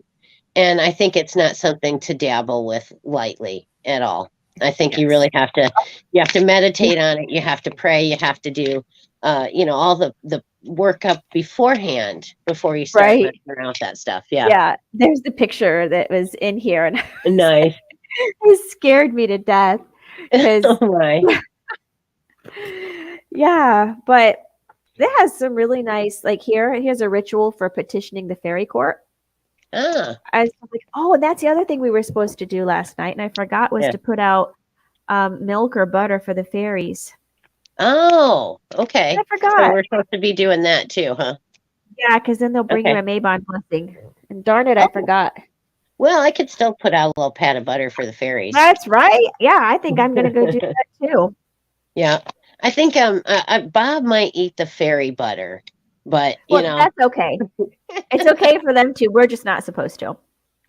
And I think it's not something to dabble with lightly at all. I think you yes. really have to meditate on it. You have to pray. You have to do, all the workup beforehand before you start Right. messing around with that stuff. Yeah. Yeah. There's the picture that was in here, and Nice. it scared me to death because, Oh my. yeah, but it has some really nice, like, here's a ritual for petitioning the fairy court. Ah, I was like, oh, and that's the other thing we were supposed to do last night, and I forgot, was yeah. to put out milk or butter for the fairies. Oh, I okay. So forgot. we're supposed to be doing that too, huh? Yeah, because then they'll bring you Okay. a Maybon blessing. And darn it, I Oh, forgot. well, I could still put out a little pat of butter for the fairies. That's right. Yeah, I think I'm gonna go do that too. Yeah. I think Bob might eat the fairy butter, but Well, that's okay. It's okay for them to. We're just not supposed to.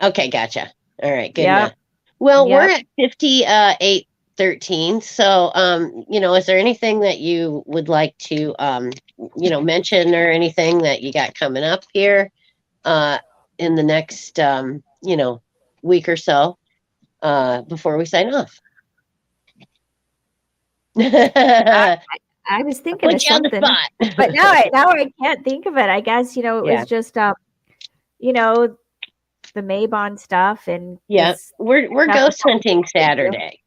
okay, gotcha. All right, good enough. Yep. Well, we're Yep. at 5813. So, is there anything that you would like to mention, or anything that you got coming up here uh in the next week or so before we sign off? I, Put I was thinking of you on the something, but spot. now I can't think of it. I guess it Yeah. was just you know, the Maybon stuff and Yeah, this we're stuff with ghost what we hunting need to do. Saturday.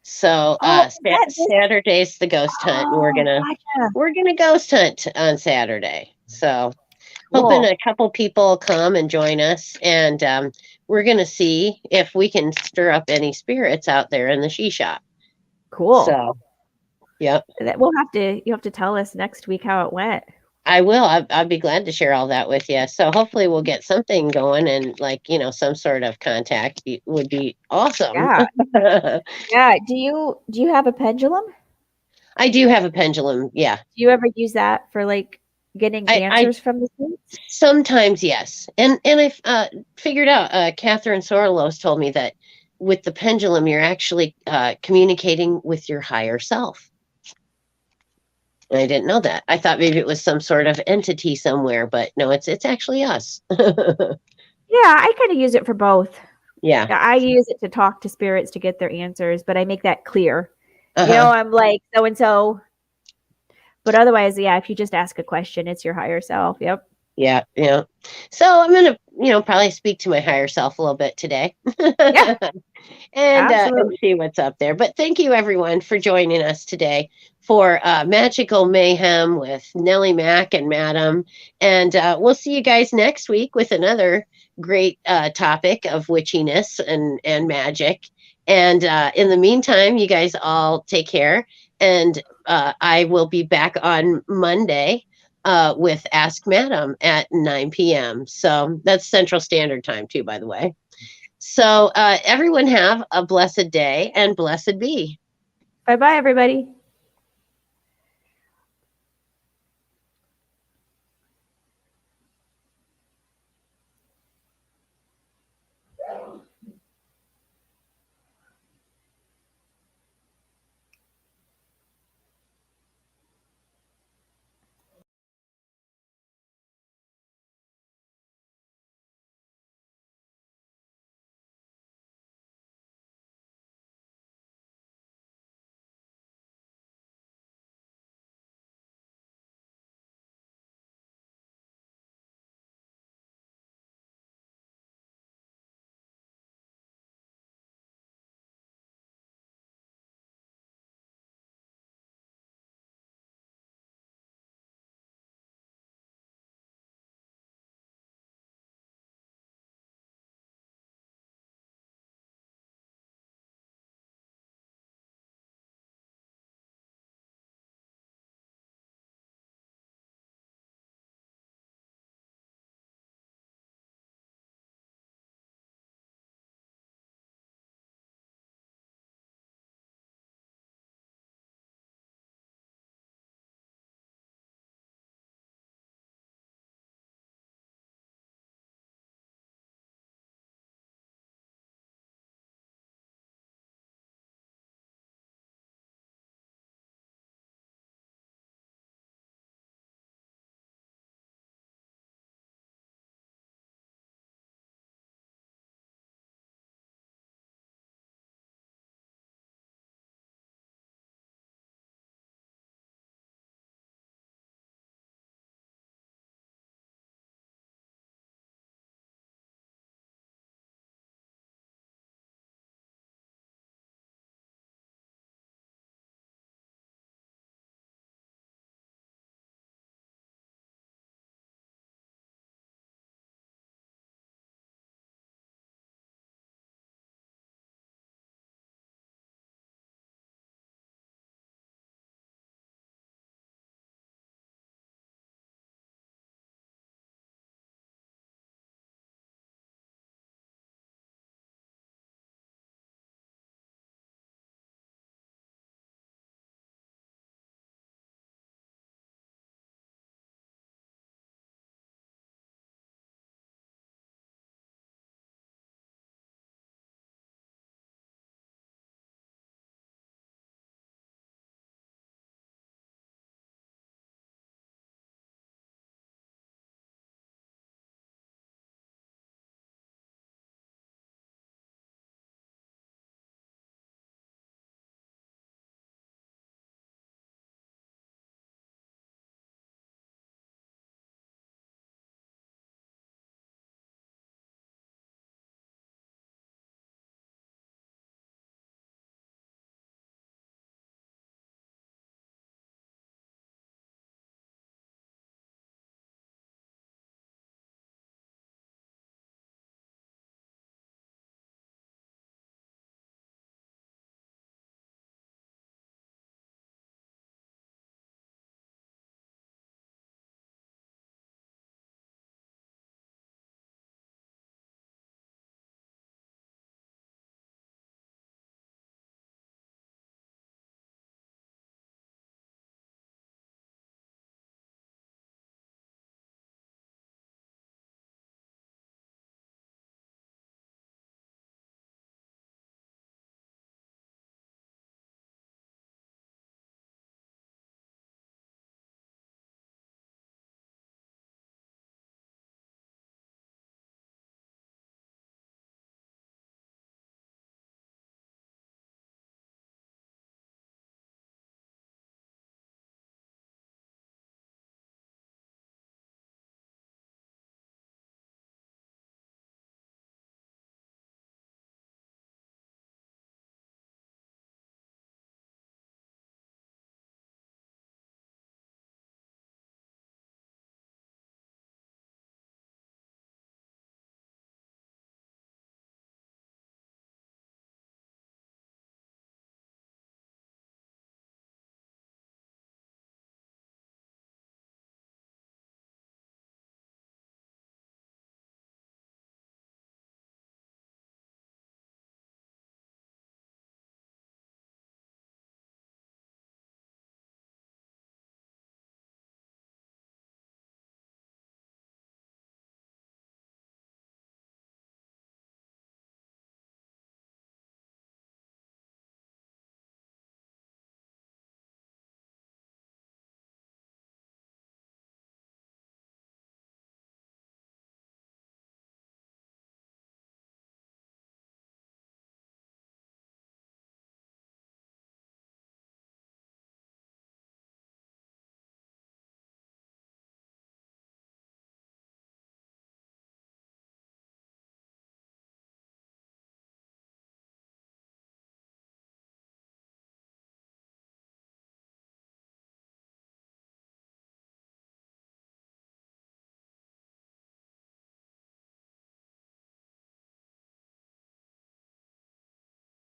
So Oh, this. Saturday's the ghost hunt, and we're Oh, gonna gotcha. we're gonna ghost hunt on Saturday. So hoping Cool. a couple people come and join us, and we're gonna see if we can stir up any spirits out there in the she shop. Cool. So yep, We'll have to. You have to tell us next week how it went. I will. I'd be glad to share all that with you. So hopefully we'll get something going, and, like, some sort of contact would be awesome. Yeah. Yeah. Do you have a pendulum? I do have a pendulum. Yeah. Do you ever use that for like getting I answers from the saints? sometimes, yes, and I've figured out. Catherine Sorlos told me that with the pendulum, you're actually communicating with your higher self. And I didn't know that. I thought maybe it was some sort of entity somewhere, but no, it's actually us. Yeah, I kind of use it for both. Yeah. Yeah, I use it to talk to spirits to get their answers, but I make that clear. Uh-huh. I'm like so and so, but otherwise, yeah, if you just ask a question, it's your higher self. Yep. Yeah, yeah. So I'm gonna, probably speak to my higher self a little bit today. Yeah, And absolutely. see what's up there. But thank you everyone for joining us today for Magical Mayhem with Nellie Mack and Madam. And we'll see you guys next week with another great topic of witchiness and magic. And in the meantime, you guys all take care. And I will be back on Monday with Ask Madam at 9 p.m. So that's Central Standard Time, too, by the way. So everyone have a blessed day and blessed be. Bye bye, everybody.